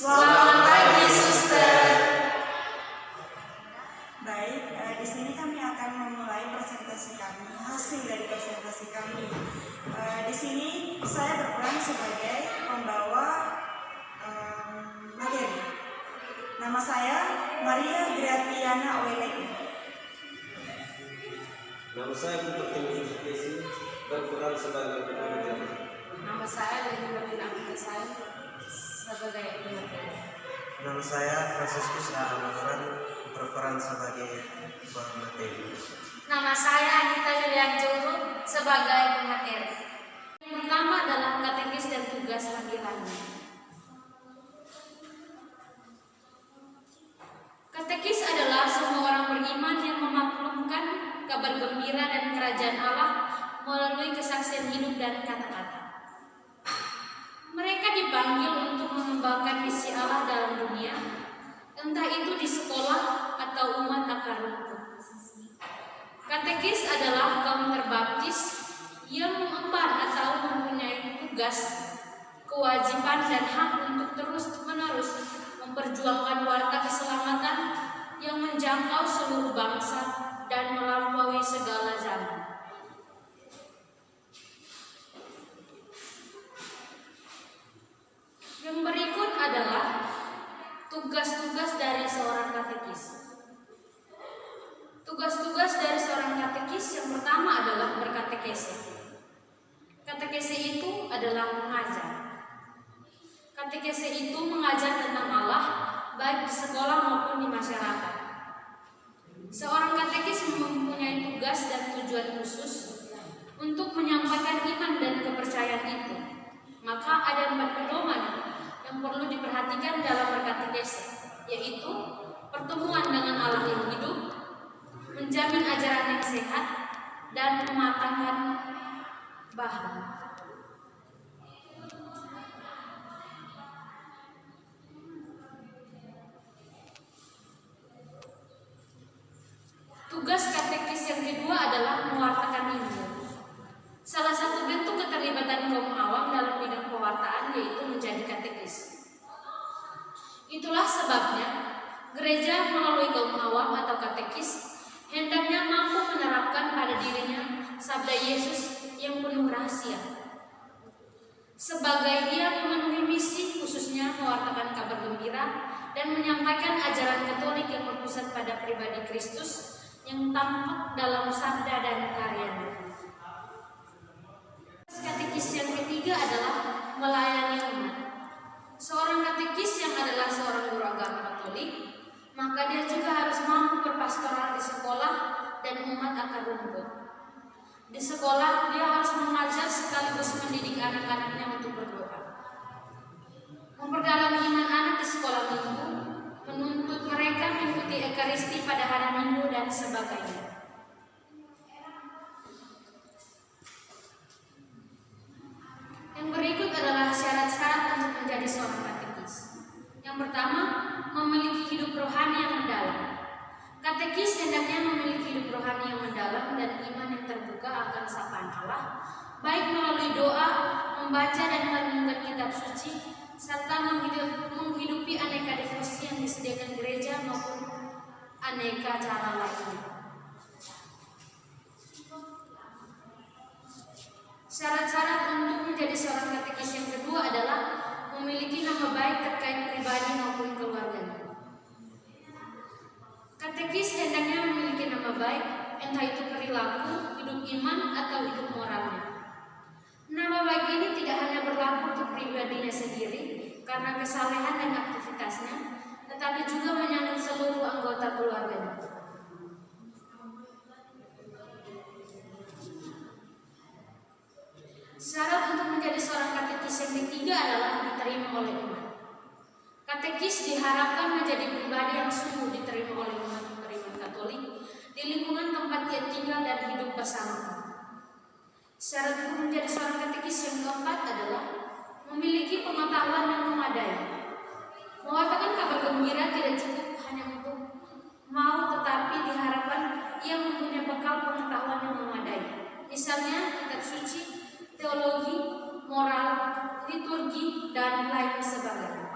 Selamat pagi, Suster. Baik, di sini kami akan memulai presentasi kami, hasil dari presentasi kami. Di sini saya berperan sebagai pembawa materi. Nama saya Maria Gratiana Oweleki. Nama saya Bupati Desi, berperan sebagai pemateri. Nama saya Leni Martina Amitasan sebagai pemateri. Nama saya Franciscus Amaran, berperan sebagai pemateri. Nama saya Anita Lilian Juru sebagai pemateri. Yang pertama adalah katekis dan tugas panggilannya. Katekis adalah semua orang beriman yang memaklumkan kabar gembira dan kerajaan Allah melalui kesaksian hidup dan kata-kata. Mereka dipanggil untuk mengembangkan misi Allah dalam dunia, entah itu di sekolah atau umat akar rumput. Katekis adalah kaum terbaptis yang mengemban atau mempunyai tugas, kewajiban dan hak untuk terus-menerus memperjuangkan warta keselamatan yang menjangkau seluruh bangsa dan melampaui segala zaman. Yang berikut adalah tugas-tugas dari seorang katekis. Tugas-tugas dari seorang katekis yang pertama adalah berkatekese. Katekese itu adalah mengajar. Katekese itu mengajar tentang Allah baik di sekolah maupun di masyarakat. Seorang katekis mempunyai tugas dan tujuan khusus untuk menyampaikan iman dan kepercayaan itu. Maka ada 4 pedoman yang perlu diperhatikan dalam berkatekese, yaitu pertemuan dengan Allah yang hidup, menjamin ajaran yang sehat, dan mematangkan bahan. Tugas katekis yang kedua adalah mewartakan Injil. Salah satu bentuk keterlibatan kaum awam dalam bidang pewartaan yaitu menjadi katekis. Itulah sebabnya gereja melalui kaum awam atau katekis hendaknya mampu menerapkan pada dirinya sabda Yesus yang penuh rahasia. Sebagai ia memenuhi misi khususnya mewartakan kabar gembira dan menyampaikan ajaran Katolik yang berpusat pada pribadi Kristus yang tampak dalam sabda dan karyanya. Katekis yang ketiga adalah melayani umat. Seorang katekis yang adalah seorang guru agama Katolik, maka dia juga harus mampu berpastoral di sekolah dan umat akar rumput. Di sekolah dia harus mengajar sekaligus mendidik anak-anaknya untuk berdoa. Memperdalam iman anak di sekolah minggu, menuntut mereka mengikuti Ekaristi pada hari Minggu dan sebagainya. Yang berikut adalah syarat-syarat untuk menjadi seorang katekis. Yang pertama, memiliki hidup rohani yang mendalam. Katekis hendaknya memiliki hidup rohani yang mendalam dan iman yang terbuka akan sapaan Allah, baik melalui doa, membaca dan merenungkan kitab suci, serta menghidupi aneka devosi yang disediakan gereja maupun aneka cara lainnya. Syarat-syarat untuk menjadi seorang katekis yang kedua adalah memiliki nama baik terkait pribadi maupun keluarganya. Katekis hendaknya memiliki nama baik, entah itu perilaku, hidup iman, atau hidup moralnya. Nama baik ini tidak hanya berlaku untuk pribadinya sendiri karena kesalehan dan aktivitasnya, tetapi juga menyangkut seluruh anggota keluarganya. Syarat untuk menjadi seorang katekis yang ketiga adalah diterima oleh umat. Katekis diharapkan menjadi pribadi yang sungguh diterima oleh umat beriman Katolik di lingkungan tempat ia tinggal dan hidup bersama. Syarat untuk menjadi seorang katekis yang keempat adalah memiliki pengetahuan yang memadai. Mewartakan kabar gembira tidak cukup hanya untuk mau, tetapi diharapkan ia mempunyai bekal pengetahuan yang memadai. Misalnya kitab suci, teologi, moral, liturgi, dan lain sebagainya.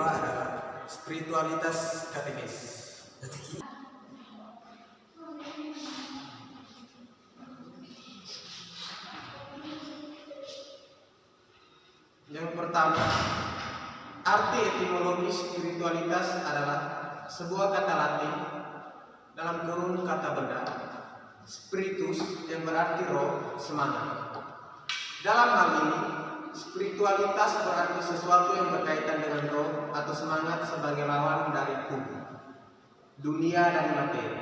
kedua adalah spiritualitas katekis. Yang pertama, arti etimologis spiritualitas adalah sebuah kata Latin dalam kurung kata benda, spiritus yang berarti roh, semangat. Dalam hal ini, spiritualitas berarti sesuatu yang berkaitan dengan roh atau semangat sebagai lawan dari tubuh, dunia dan materi.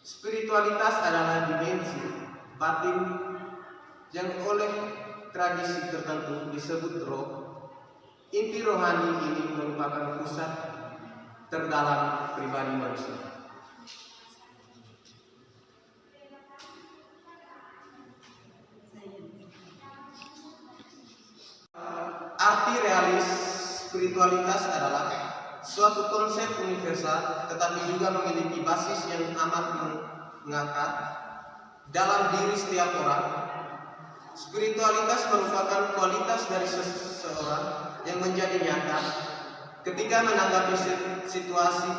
Spiritualitas adalah dimensi batin yang oleh tradisi tertentu disebut roh. Inti rohani ini merupakan pusat terdalam pribadi manusia. Arti realis spiritualitas adalah suatu konsep universal tetapi juga memiliki basis yang amat mengakar dalam diri setiap orang. Spiritualitas merupakan kualitas dari seseorang yang menjadi nyata ketika menanggapi situasi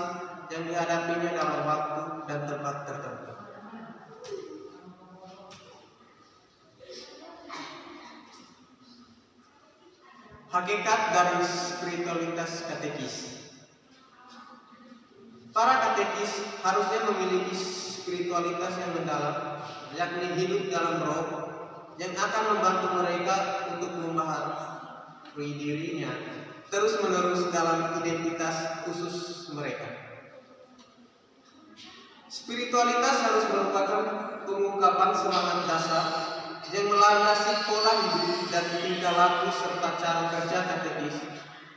yang dihadapinya dalam waktu dan tempat tertentu. Hakikat dari spiritualitas katekis. Para katekis harusnya memiliki spiritualitas yang mendalam, yakni hidup dalam roh, yang akan membantu mereka untuk membaharui dirinya terus-menerus dalam identitas khusus mereka. Spiritualitas harus merupakan pengungkapan semangat dasar yang melandasi pola hidup dan tingkah laku serta cara kerja katekis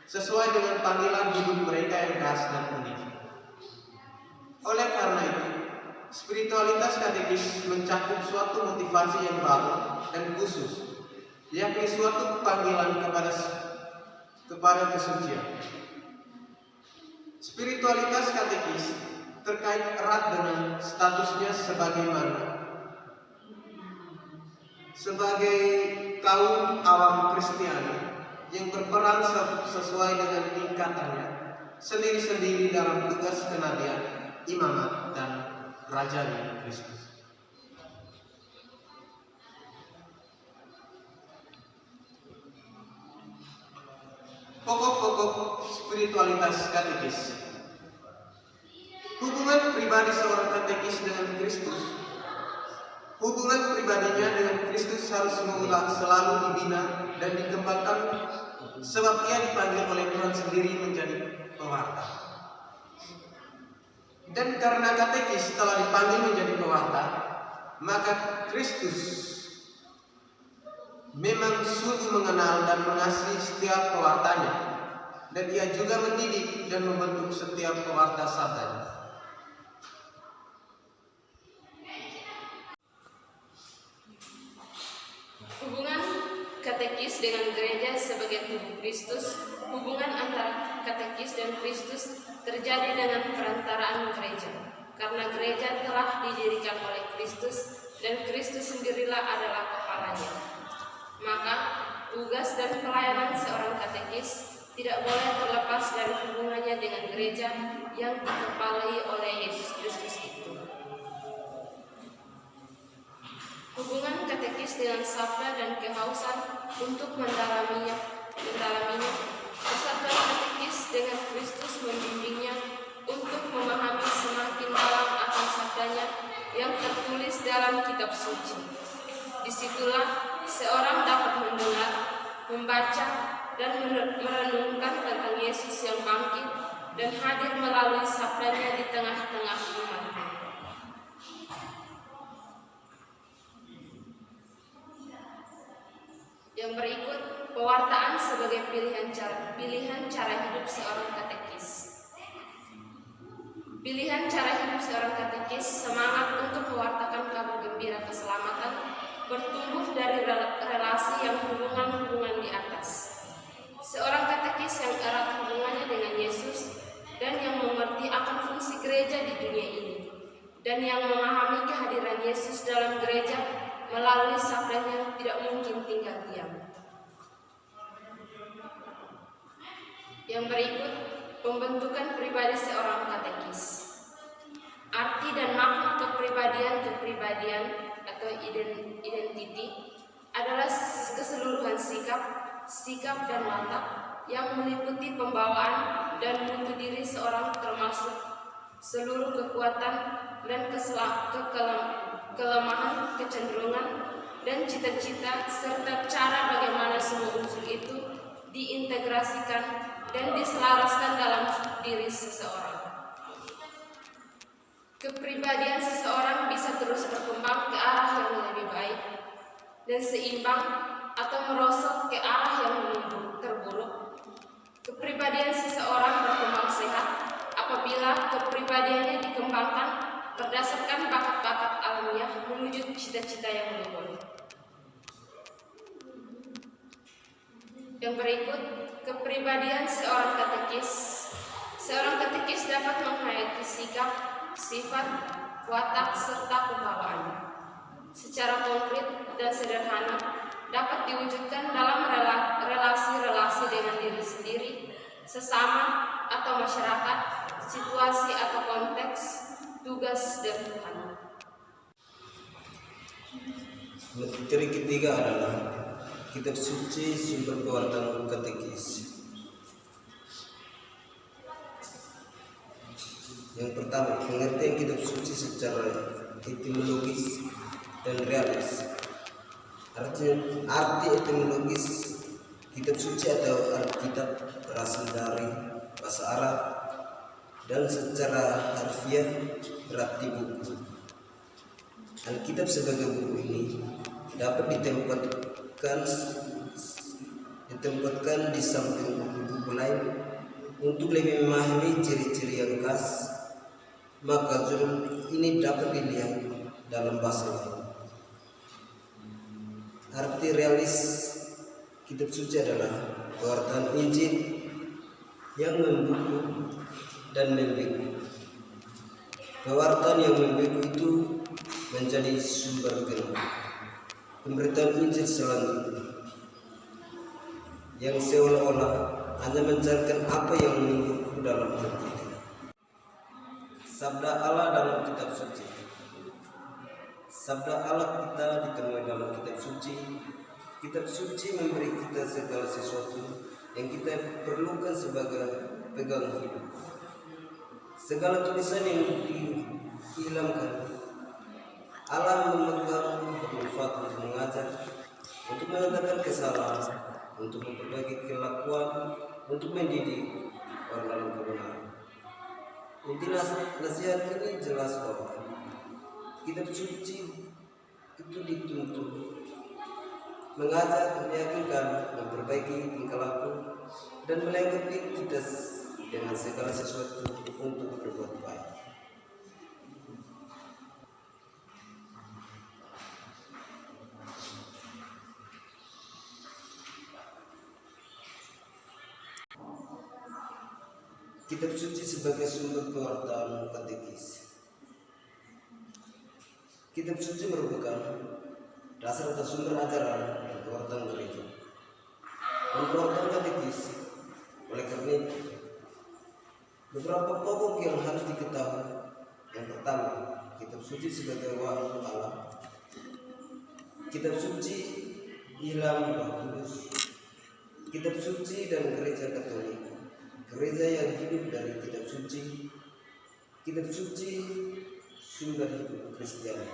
sesuai dengan panggilan hidup mereka yang khas dan unik. Oleh karena itu, spiritualitas katekis mencakup suatu motivasi yang baru dan khusus, yakni suatu panggilan kepada kesucian. Spiritualitas katekis terkait erat dengan statusnya sebagai kaum awam Kristiani yang berperan sesuai dengan tingkatannya sendiri-sendiri dalam tugas kenabian, imamat, dan rajani Kristus. Pokok-pokok spiritualitas katekis. Hubungan pribadi seorang katekis dengan Kristus. Hubungan pribadinya dengan Kristus harus selalu dibina dan dikembangkan sebab ia dipanggil oleh Tuhan sendiri menjadi pewarta. Dan karena katekis telah dipanggil menjadi pewarta, maka Kristus memang sungguh mengenal dan mengasihi setiap pewartanya, dan ia juga mendidik dan membentuk setiap pewarta sabdanya. Hubungan katekis dengan gereja sebagai tubuh Kristus. Hubungan antara katekis dan Kristus terjadi dengan perantaraan gereja, karena gereja telah didirikan oleh Kristus dan Kristus sendirilah adalah kepalanya. Maka tugas dan pelayanan seorang katekis tidak boleh terlepas dari hubungannya dengan gereja yang dikepalai oleh Yesus Kristus itu. Hubungan katekis dengan sabda dan kehausan untuk mendalaminya. Persatuan katekis dengan Kristus membimbingnya untuk memahami semakin dalam akan sabdanya yang tertulis dalam kitab suci. Disitulah seorang dapat mendengar, membaca, dan merenungkan tentang Yesus yang bangkit dan hadir melalui sabdanya di tengah-tengah umatnya. Yang berikut, pewartaan sebagai pilihan cara hidup seorang katekis. Pilihan cara hidup seorang katekis, semangat untuk mewartakan kabar gembira keselamatan, bertumbuh dari relasi yang hubungan di atas. Seorang katekis yang erat hubungannya dengan Yesus dan yang mengerti akan fungsi gereja di dunia ini, dan yang memahami kehadiran Yesus dalam gereja melalui sabdanya tidak mungkin tinggal diam. Yang berikut, pembentukan pribadi seorang katekis. Arti dan makna kepribadian atau identiti adalah keseluruhan sikap dan watak yang meliputi pembawaan dan mutu diri seorang, termasuk seluruh kekuatan dan kelemahan, kecenderungan, dan cita-cita, serta cara bagaimana semua unsur itu diintegrasikan dan diselaraskan dalam diri seseorang. Kepribadian seseorang bisa terus berkembang ke arah yang lebih baik dan seimbang, atau merosot ke arah yang terburuk. Kepribadian seseorang berkembang sehat apabila kepribadiannya dikembangkan berdasarkan bakat-bakat alamiah menuju cita-cita yang luhur. Yang berikut, kepribadian seorang katekis. Seorang katekis dapat menghayati sikap, sifat, watak, serta pembawaan secara konkret dan sederhana dapat diwujudkan dalam relasi-relasi dengan diri sendiri, sesama atau masyarakat, situasi atau konteks, tugas dan Tuhan. Materi ketiga adalah kitab suci sumber kewartaan katekis. Yang pertama, pengertian kitab suci secara etimologis dan realis. Arti etimologis kitab suci atau Alkitab berasal dari bahasa Arab dan secara harfiah berarti buku. Alkitab sebagai buku ini dapat ditempatkan di samping buku-buku lain untuk lebih memahami ciri-ciri yang khas. Maka judul ini dapat dilihat dalam bahasa lain. Arti realis kitab suci adalah kewartaan Injil yang membuku dan membiku. Kewartaan yang membiku itu menjadi sumber pemberitaan Injil selanjutnya, yang seolah-olah hanya mencarikan apa yang membuku dalam hati. Sabda Allah dalam kitab suci. Sabda Allah kita ditemui dalam kitab suci. Kitab suci memberi kita segala sesuatu yang kita perlukan sebagai pegangan hidup. Segala tulisan yang dihilangkan, Allah memegang bermanfaat untuk mengajar, untuk mengatakan kesalahan, untuk memperbaiki kelakuan, untuk mendidik orang dalam kebenaran. Inti nasihat ini jelas bahwa kitab suci itu dituntut mengajar, meyakinkan, memperbaiki tingkah laku, dan melengkapi kita dengan segala sesuatu untuk berbuat baik. Kitab suci sebagai sumber kewartaan katekis. Kitab suci merupakan dasar atau sumber ajaran dan kewartaan gereja dan kewartaan katekis. Oleh karena itu, beberapa pokok yang harus diketahui. Yang pertama, kitab suci sebagai wahyu Allah. Kitab suci ilham Roh Kudus. Kitab suci dan gereja Katolik. Gereja yang hidup dari kitab suci. Kitab suci sumber hidup Kristiani.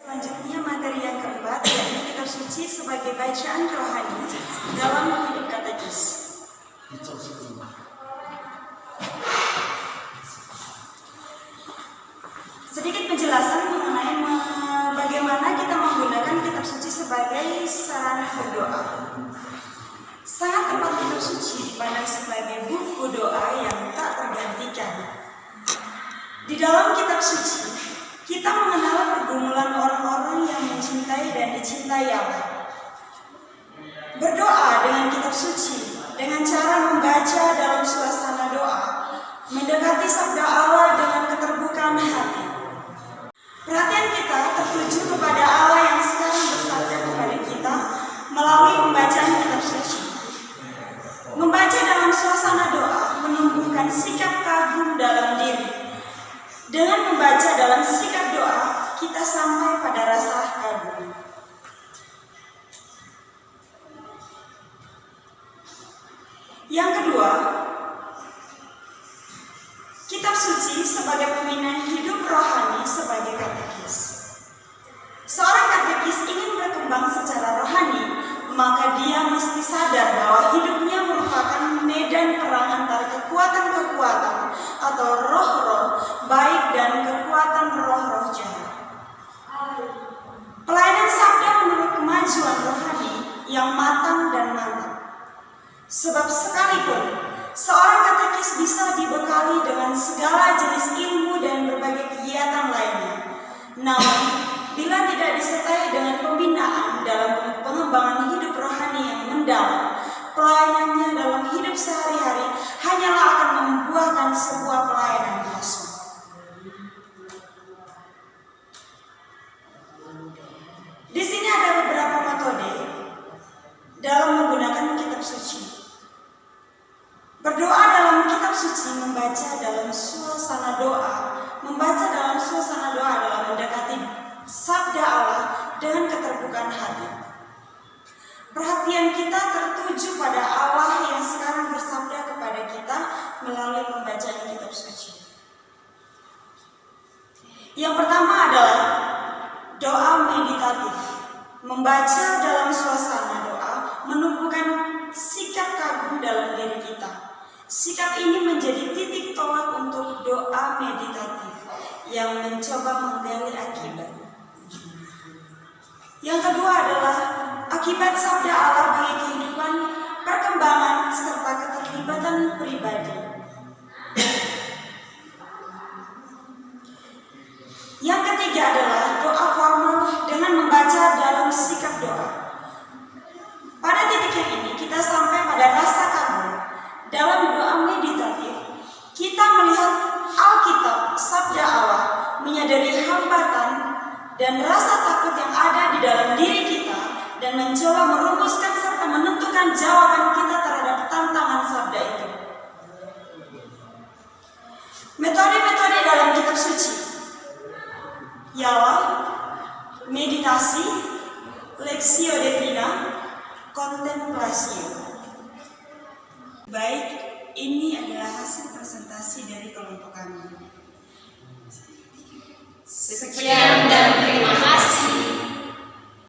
Selanjutnya materi yang keempat, yakni kitab suci sebagai bacaan rohani dalam hidup katekis. Sedikit penjelasan mengenai bagaimana kita menggunakan kitab suci sebagai sarana berdoa. Sangat tepat kitab suci dipandang sebagai buku doa yang tak tergantikan. Di dalam kitab suci, kita mengenal pergumulan orang-orang yang mencintai dan dicintai Allah. Berdoa dengan kitab suci, dengan cara membaca dalam suasana doa, mendekati sabda Allah dengan keterbukaan hati. Perhatian kita tertuju kepada Allah yang sekarang bersabda kepada kita melalui pembacaan kitab suci. Membaca dalam suasana doa menumbuhkan sikap kagum dalam diri. Dengan membaca dalam sikap doa, kita sampai pada rasa kagum. Yang kedua, kitab suci sebagai pembinaan hidup rohani sebagai katekis. Seorang katekis ingin berkembang secara rohani, maka dia mesti sadar bahwa hidupnya merupakan medan perang antara kekuatan-kekuatan atau roh-roh baik dan kekuatan roh-roh jahat. Pelayanan sabda menurut kemajuan rohani yang matang dan mantap. Sebab sekalipun seorang katekis bisa dibekali dengan segala jenis ilmu dan berbagai kegiatan lainnya, namun bila tidak disertai dengan pembinaan dalam pengembangan hidup rohani yang mendalam, pelayanannya dalam hidup sehari-hari hanyalah akan membuahkan sebuah pelayanan kosong. Di sini ada beberapa metode dalam menggunakan kitab suci. Berdoa dalam kitab suci, membaca dalam suasana doa. Membaca dalam suasana doa adalah mendekati sabda Allah dengan keterbukaan hati. Perhatian kita tertuju pada Allah yang sekarang bersabda kepada kita melalui pembacaan kitab suci. Yang pertama adalah doa meditatif. Membaca dalam suasana doa menumbuhkan sikap kagum dalam diri kita. Sikap ini menjadi titik tolak untuk doa meditatif yang mencoba menggali akibat. Yang kedua adalah akibat sabda Allah bagi kehidupan, perkembangan, serta keterlibatan pribadi. Yang ketiga adalah doa formal dengan membaca dalam sikap doa. Pada titik yang ini kita sampai pada rasa kagum. Dalam doa meditatif, kita melihat Alkitab, sabda Allah, menyadari hambatan dan rasa takut yang ada di dalam diri kita, dan mencoba merumuskan serta menentukan jawaban kita terhadap tantangan sabda itu. Metode-metode dalam kitab suci ialah meditasi, lexio divina, kontemplasio. Baik, ini adalah hasil presentasi dari kelompok kami. Sekian dan terima kasih.